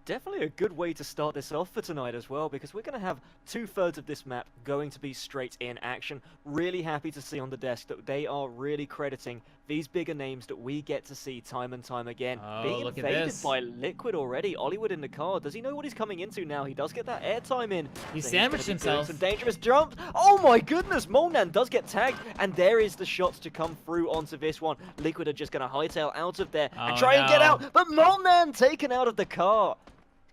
Definitely a good way to start this off for tonight as well, because we're going to have 2/3 of this map going to be straight in action. Really happy to see on the desk that they are really crediting these bigger names that we get to see time and time again. Oh, Being look at invaded this. by Liquid already. Hollywood in the car. Does he know what he's coming into now? He does get that airtime in. He So sandwiched he's gonna be doing himself. some dangerous jumps. Oh my goodness, Molnan does get tagged, and there is the shots to come through onto this one. Liquid are just going to hightail out of there and try and get no. out, but Molnan taken out of the car.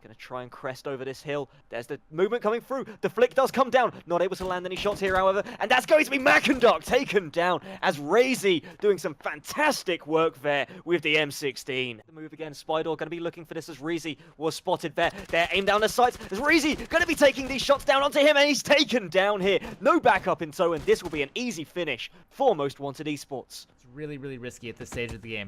Gonna try and crest over this hill. There's the movement coming through. The flick does come down. Not able to land any shots here, however. And that's going to be Mackendok taken down as Razy doing some fantastic work there with the M16. The move again. Spydor gonna be looking for this as Razy was spotted there. They're aimed down the sights as Razy gonna be taking these shots down onto him, and he's taken down here. No backup in tow, and this will be an easy finish for Most Wanted Esports. It's really, really risky at this stage of the game.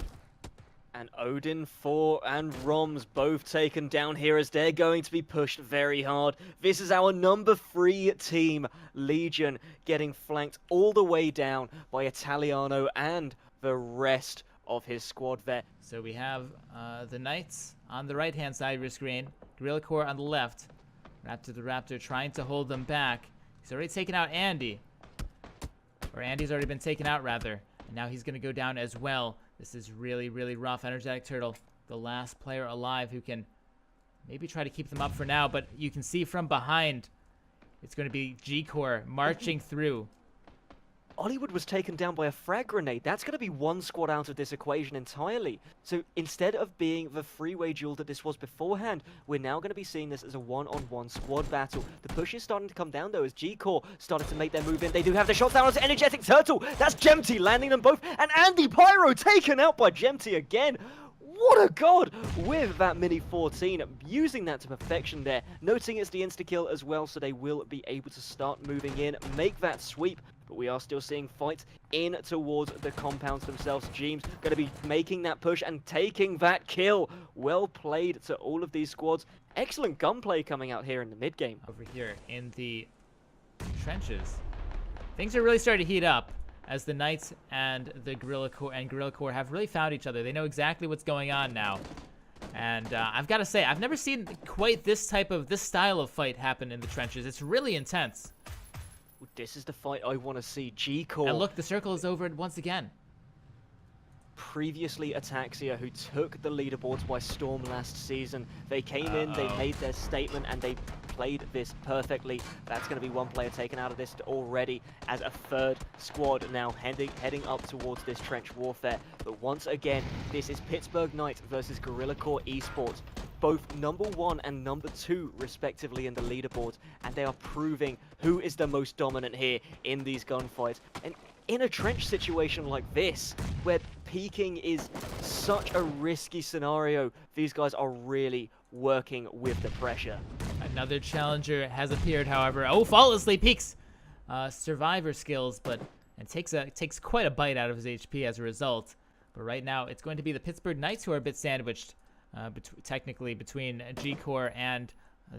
And Odin, 4 and Roms both taken down here as they're going to be pushed very hard. This is our number 3 team, Legion, getting flanked all the way down by Italiano and the rest of his squad there. So we have the Knights on the right-hand side of your screen, Gorilla Core on the left. Raptor the Raptor trying to hold them back. He's already taken out Andy. Or Andy's already been taken out, rather. And now he's going to go down as well. This is really, really rough. Energetic Turtle, the last player alive who can maybe try to keep them up for now. But you can see from behind, it's going to be G-Core marching through. Hollywood was taken down by a frag grenade. That's going to be one squad out of this equation entirely. So instead of being the three-way duel that this was beforehand, we're now going to be seeing this as a one-on-one squad battle. The push is starting to come down, though, as G-Core started to make their move in. They do have the shots down onto Energetic Turtle. That's Gemty landing them both. And Andy Pyro taken out by Gemty again. What a god with that Mini 14, using that to perfection there. Noting it's the insta-kill as well, so they will be able to start moving in, make that sweep. But we are still seeing fights in towards the compounds themselves. Jeems going to be making that push and taking that kill. Well played to all of these squads. Excellent gunplay coming out here in the mid-game. Over here in the trenches, things are really starting to heat up as the Knights and the Gorilla Core have really found each other. They know exactly what's going on now. And I've got to say, I've never seen quite this style of fight happen in the trenches. It's really intense. This is the fight I want to see. G-Core. And look, the circle is over once again. Previously Ataxia, who took the leaderboards by storm last season. They came in, they made their statement, and they played this perfectly. That's going to be one player taken out of this already, as a third squad now heading up towards this trench warfare. But once again, this is Pittsburgh Knights versus Gorilla Core Esports. Both number 1 and number 2 respectively in the leaderboards, and they are proving who is the most dominant here in these gunfights. And in a trench situation like this, where peeking is such a risky scenario, these guys are really working with the pressure. Another challenger has appeared, however. Oh, faultlessly peeks survivor skills, and takes quite a bite out of his HP as a result. But right now, it's going to be the Pittsburgh Knights who are a bit sandwiched. Technically between G-Core and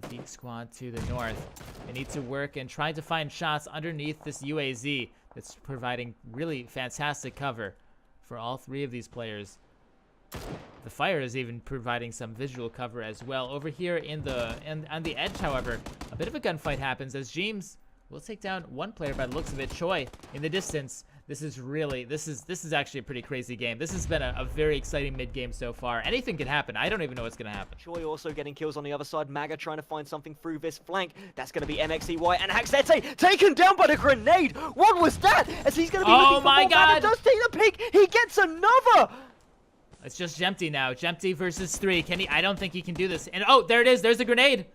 the squad to the north. They need to work and try to find shots underneath this UAZ that's providing really fantastic cover for all 3 of these players. The fire is even providing some visual cover as well. Over here on the edge, however, a bit of a gunfight happens as James will take down one player by the looks of it. Choi in the distance. This is actually a pretty crazy game. This has been a very exciting mid-game so far. Anything can happen. I don't even know what's going to happen. Choi also getting kills on the other side. Maga trying to find something through this flank. That's going to be MXEY and Haxete taken down by the grenade. What was that? As he's going to be looking for more. Maga does take the peek. He gets another. It's just Gemty now. Gemty versus 3. Can he? I don't think he can do this. And oh, there it is. There's a grenade.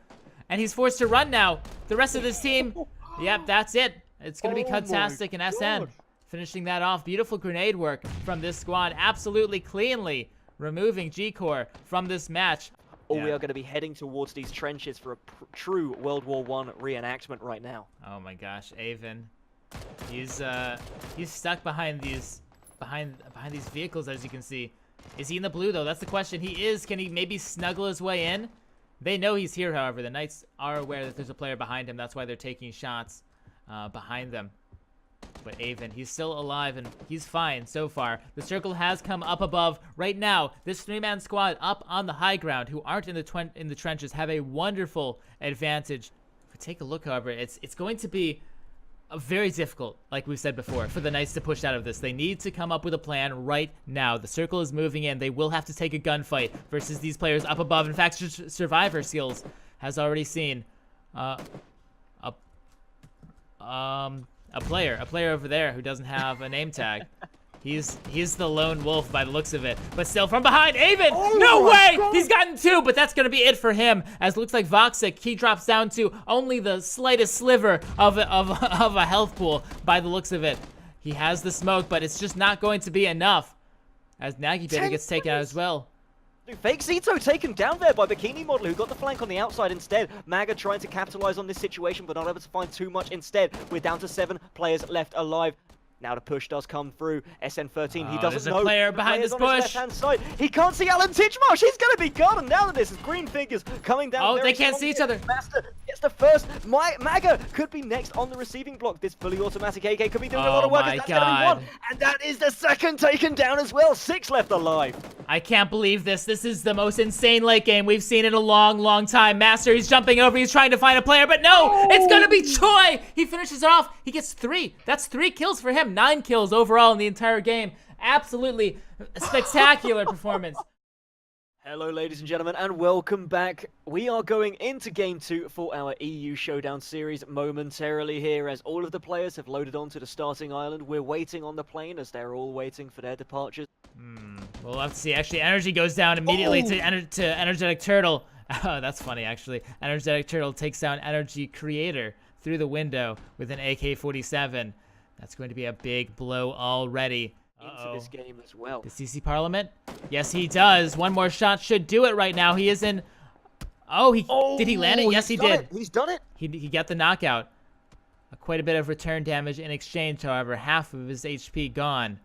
And he's forced to run now. The rest of this team, yep, that's it. It's going to be Cudtastic and SN. Finishing that off. Beautiful grenade work from this squad. Absolutely cleanly removing G-Core from this match. We are going to be heading towards these trenches for a true World War I reenactment right now. Oh my gosh, Avon. He's stuck behind these vehicles, as you can see. Is he in the blue though? That's the question. He is. Can he maybe snuggle his way in? They know he's here, however. The Knights are aware that there's a player behind him. That's why they're taking shots behind them. But Avon, he's still alive and he's fine so far. The circle has come up above. Right now, this 3-man squad up on the high ground who aren't in the trenches have a wonderful advantage. If we take a look, however, it's going to be very difficult, like we said before, for the Knights to push out of this. They need to come up with a plan right now. The circle is moving in. They will have to take a gunfight versus these players up above. In fact, Survivor Skills has already seen a player over there who doesn't have a name tag. He's the lone wolf by the looks of it. But still from behind, Avon! Oh no way! God. He's gotten 2, but that's gonna be it for him. As it looks like Voxic, he drops down to only the slightest sliver of a health pool by the looks of it. He has the smoke, but it's just not going to be enough. As Nagy Bitter gets taken out as well. Fake Zito taken down there by Bikini Model, who got the flank on the outside instead. Maga trying to capitalize on this situation, but not able to find too much instead. We're down to 7 players left alive. Now the push does come through. SN13, he doesn't there's a know. player behind this bush. Left-hand side. He can't see Alan Titchmarsh. He's going to be gone. And now that this is green fingers coming down. Oh, they can't see each other. Master gets the first. Maga could be next on the receiving block. This fully automatic AK could be doing a lot of work. My That's going to be 1. And that is the second taken down as well. 6 left alive. I can't believe this. This is the most insane late game we've seen in a long, long time. Master, he's jumping over. He's trying to find a player, but no! It's going to be Choi! He finishes it off. He gets 3. That's 3 kills for him. 9 kills overall in the entire game. Absolutely spectacular performance. Hello, ladies and gentlemen, and welcome back. We are going into Game 2 for our EU Showdown series momentarily here, as all of the players have loaded onto the starting island. We're waiting on the plane as they're all waiting for their departures. We'll have to see. Actually, energy goes down immediately to Energetic Turtle. Oh, that's funny, actually. Energetic Turtle takes down Energy Creator through the window with an AK-47. That's going to be a big blow already. Into this game as well. Does he see Parliament? Yes, he does. One more shot should do it right now. He is in... Oh, did he land it? Yes, he did. He's done it. He got the knockout. Quite a bit of return damage in exchange, however. Half of his HP gone.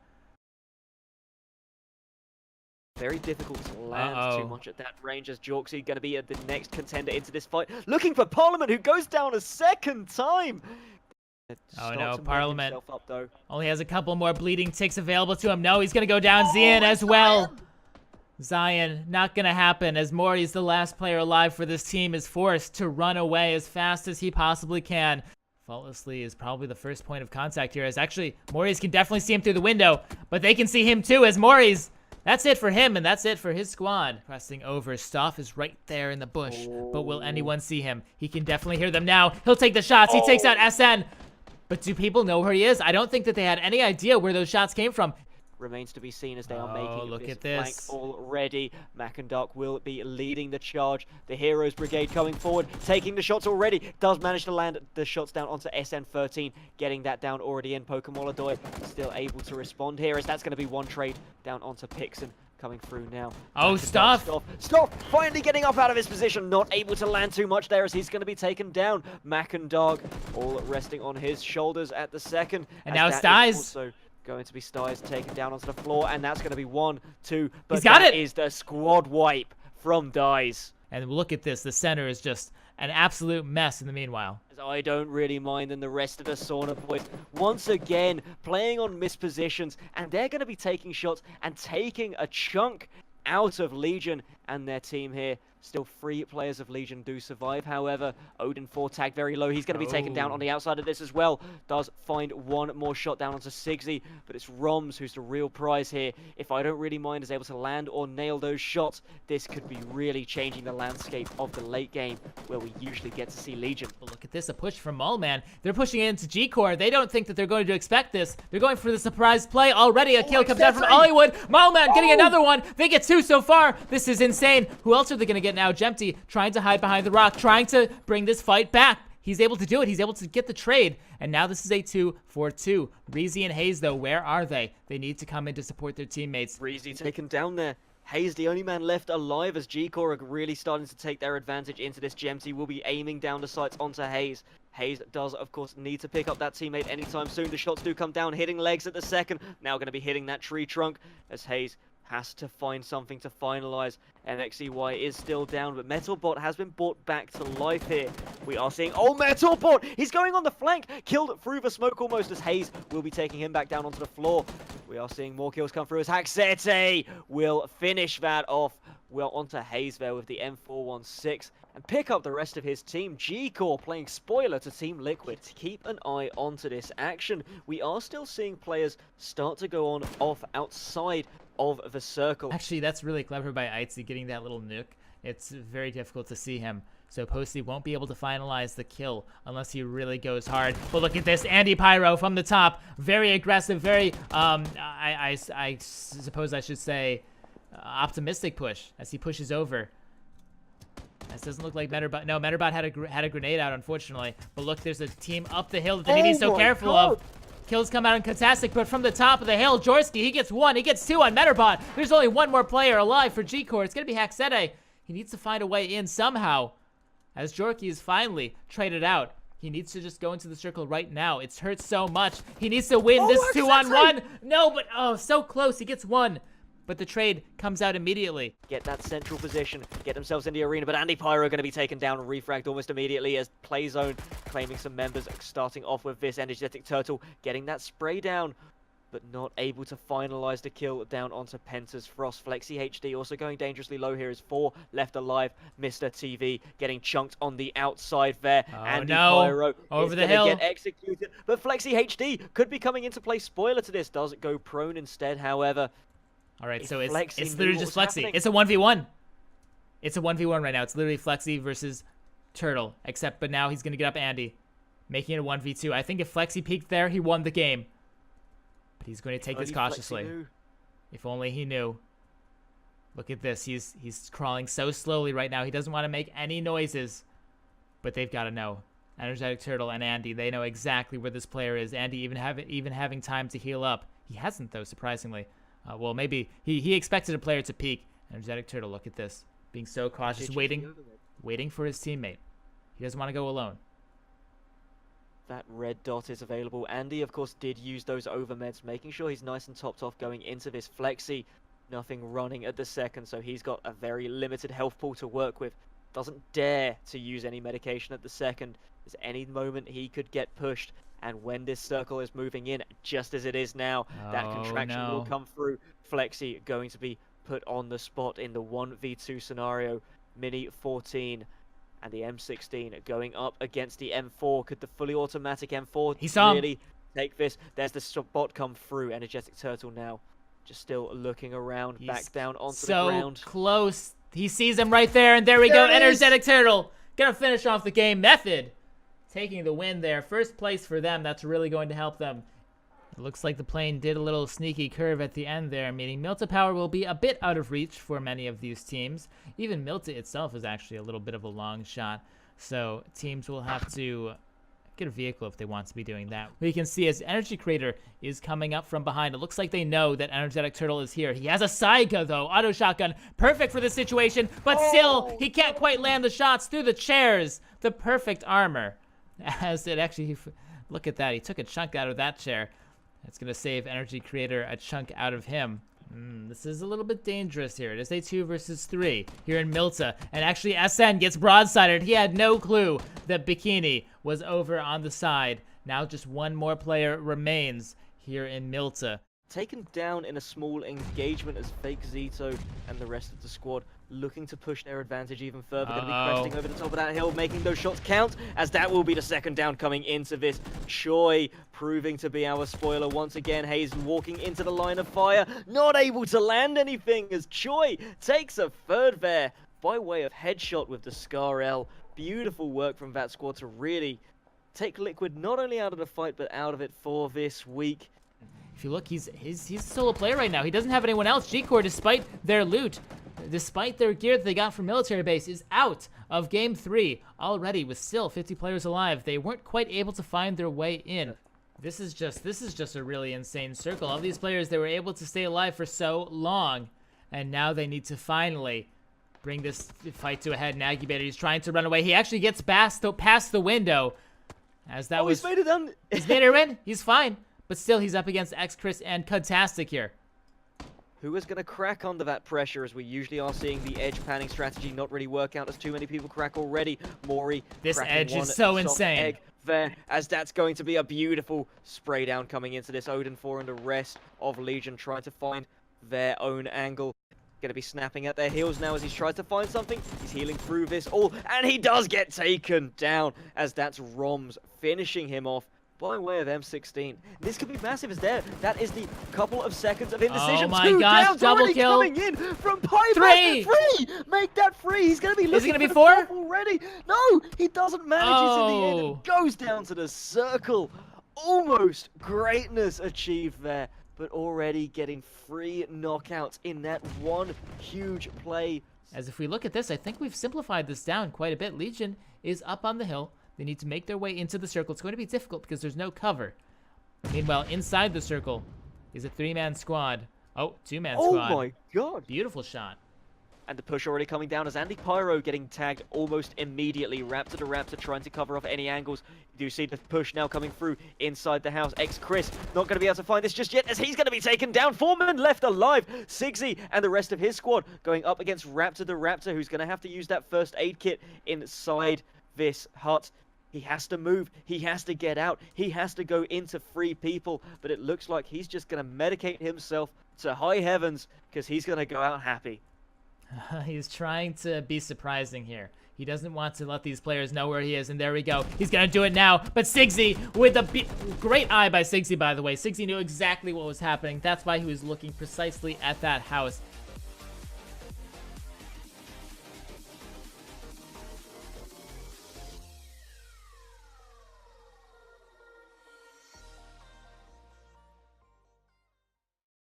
Very difficult to land too much at that range, as Jorksy going to be the next contender into this fight. Looking for Parliament, who goes down a second time. Oh no, Parliament up, though. only has a couple more bleeding ticks available to him. No, he's going to go down. Zion as well. Zion, not going to happen, as Mori's the last player alive for this team, is forced to run away as fast as he possibly can. Faultlessly is probably the first point of contact here, as actually Mori's can definitely see him through the window, but they can see him too, as Mori's. That's it for him, and that's it for his squad. Pressing over, Stoff is right there in the bush, but will anyone see him? He can definitely hear them now. He'll take the shots. He takes out SN. But do people know where he is? I don't think that they had any idea where those shots came from. Remains to be seen as they are making look this at this. flank already. Mac and Dark will be leading the charge. The Heroes Brigade coming forward, taking the shots already. Does manage to land the shots down onto SN13, getting that down already in. Pokemon Adoy still able to respond here, as that's going to be one trade down onto Pixon. Coming through now. Oh, Stoff Finally getting up out of his position. Not able to land too much there, as he's going to be taken down. Mac and Dog all resting on his shoulders at the second. And now Styes. Also going to be Styes taken down onto the floor, and that's going to be 1, 2. But he's got that it. is the squad wipe from Dies. And look at this. The center is just an absolute mess in the meanwhile. I don't really mind than the rest of the Sauna boys. Once again, playing on mispositions, and they're going to be taking shots and taking a chunk out of Legion and their team here. Still 3 players of Legion do survive, however. Odin 4 tagged very low. He's going to be taken down on the outside of this as well. Does find one more shot down onto Sigsy, but it's Roms who's the real prize here. If I don't really mind is able to land or nail those shots, this could be really changing the landscape of the late game, where we usually get to see Legion. But look at this, a push from Mallman. They're pushing it into G-Core. They don't think that they're going to expect this. They're going for the surprise play. Already a kill comes down from Hollywood. Mallman getting another one. They get 2 so far. This is insane. Who else are they going to get now? Gemty trying to hide behind the rock, trying to bring this fight back. He's able to do it. He's able to get the trade. And now this is a 2-for-2. Reezy and Hayes, though, where are they? They need to come in to support their teammates. Reezy taken down there. Hayes, the only man left alive, as G-Core are really starting to take their advantage into this. Gemty will be aiming down the sights onto Hayes. Hayes does, of course, need to pick up that teammate anytime soon. The shots do come down, hitting legs at the second. Now going to be hitting that tree trunk, as Hayes has to find something to finalize. MXEY is still down, but Metalbot has been brought back to life here. We are seeing, oh, Metalbot! He's going on the flank! Killed through the smoke almost, as Hayes will be taking him back down onto the floor. We are seeing more kills come through as Haxete will finish that off. We're onto Hayes there with the M416 and pick up the rest of his team. G-Core playing spoiler to Team Liquid. Keep an eye onto this action. We are still seeing players start to go on off outside of the circle. Actually, that's really clever by Aitzy getting that little nuke. It's very difficult to see him. So Posty won't be able to finalize the kill unless he really goes hard. But look at this, Andy Pyro from the top. Very aggressive, very, I suppose I should say, optimistic push as he pushes over. This doesn't look like Meterbot. No, Meterbot had a grenade out, unfortunately. But look, there's a team up the hill that they need to be so careful of. Kills come out in Fantastic, but from the top of the hill, Jorski, he gets one, he gets two on Meterbot. There's only one more player alive for G-Core. It's going to be Haxete. He needs to find a way in somehow. As Jorki is finally traded out, he needs to just go into the circle right now. It's hurt so much. He needs to win this 2-on-1. No, but oh, so close. He gets one. But the trade comes out immediately. Get that central position, get themselves in the arena, but Andy Pyro going to be taken down and refragged almost immediately as Playzone claiming some members, starting off with this Energetic Turtle, getting that spray down, but not able to finalize the kill down onto Penta's Frost. Flexi HD also going dangerously low here as 4 left alive. Mr. TV getting chunked on the outside there. Oh, Andy no. Pyro Over is the gonna hill. get executed, but Flexi HD could be coming into play. Spoiler to this, does it go prone instead, however. All right, so Flexi it's knew literally what just was Flexi. happening. It's a 1v1. It's a 1v1 right now. It's literally Flexi versus Turtle, but now he's going to get up Andy, making it a 1v2. I think if Flexi peeked there, he won the game. But he's going to take this cautiously. If only he knew. Look at this. He's crawling so slowly right now. He doesn't want to make any noises. But they've got to know. Energetic Turtle and Andy, they know exactly where this player is. Andy even having time to heal up. He hasn't, though, surprisingly. Well, maybe he expected a player to peek. Energetic Turtle, look at this. Being so cautious, waiting for his teammate. He doesn't want to go alone. That red dot is available. Andy, of course, did use those overmeds, making sure he's nice and topped off going into this. Flexi, nothing running at the second, so he's got a very limited health pool to work with. Doesn't dare to use any medication at the second. There's any moment he could get pushed. And when this circle is moving in, just as it is now, that contraction will come through. Flexi going to be put on the spot in the 1v2 scenario. Mini 14 and the M16 going up against the M4. Could the fully automatic M4 really take this? There's the spot come through. Energetic Turtle now just still looking around, back down onto the ground. So close. He sees him right there, and there we go. Energetic Turtle gonna finish off the game. Method taking the win there. First place for them. That's really going to help them. It looks like the plane did a little sneaky curve at the end there, meaning Milta Power will be a bit out of reach for many of these teams. Even Milta itself is actually a little bit of a long shot, so teams will have to get a vehicle if they want to be doing that. We can see as Energy Creator is coming up from behind. It looks like they know that Energetic Turtle is here. He has a Saiga, though. Auto shotgun. Perfect for this situation, but still, he can't quite land the shots through the chairs. The perfect armor. As it actually, look at that. He took a chunk out of that chair. That's going to save Energy Creator a chunk out of him. This is a little bit dangerous here. It is a 2 versus 3 here in Milta. And actually, SN gets broadsided. He had no clue that Bikini was over on the side. Now just one more player remains here in Milta. Taken down in a small engagement as Fake Zito and the rest of the squad looking to push their advantage even further. Going to be cresting over the top of that hill, making those shots count, as that will be the second down coming into this. Choi proving to be our spoiler once again. Hayes walking into the line of fire, not able to land anything as Choi takes a third there by way of headshot with the Scar L. Beautiful work from that squad to really take Liquid not only out of the fight, but out of it for this week. If you look, he's a solo player right now. He doesn't have anyone else. G-Core, despite their loot, despite their gear that they got from military base, is out of game 3 already with still 50 players alive. They weren't quite able to find their way in. This is just a really insane circle. All these players, they were able to stay alive for so long, and now they need to finally bring this fight to a head. Nagibator, he's trying to run away. He actually gets past the window, as that was. He's made it down. He's made it in. He's fine. But still, he's up against X-Chris and Cudtastic here. Who is going to crack under that pressure, as we usually are seeing the edge panning strategy not really work out as too many people crack already. Mori This cracking edge one is so soft insane. egg there, as that's going to be a beautiful spray down coming into this. Odin 4 and the rest of Legion trying to find their own angle. Going to be snapping at their heels now as he's tried to find something. He's healing through this all, and he does get taken down, as that's Roms finishing him off by way of M16. This could be massive, as that is the couple of seconds of indecision. Oh my 2 gosh, downs double already kill. coming in from Piper. 3! Make that 3. He's going to be looking gonna be for 4? the 4th already. No, he doesn't manage it in the end. Oh. And goes down to the circle. Almost greatness achieved there, but already getting 3 knockouts in that one huge play. As if we look at this, I think we've simplified this down quite a bit. Legion is up on the hill. They need to make their way into the circle. It's going to be difficult because there's no cover. Meanwhile, inside the circle is a 3-man squad. Oh, 2-man squad. Oh my god. Beautiful shot. And the push already coming down as Andy Pyro getting tagged almost immediately. Raptor to Raptor trying to cover off any angles. You do see the push now coming through inside the house. Chris not going to be able to find this just yet, as he's going to be taken down. Foreman left alive. Sigsy and the rest of his squad going up against Raptor the Raptor, who's going to have to use that first aid kit inside this hut. He has to move. He has to get out. He has to go into 3 people. But it looks like he's just going to medicate himself to high heavens, because he's going to go out happy. He's trying to be surprising here. He doesn't want to let these players know where he is, and there we go. He's going to do it now, but Sigsy with a great eye by Sigsy, by the way. Sigsy knew exactly what was happening. That's why he was looking precisely at that house.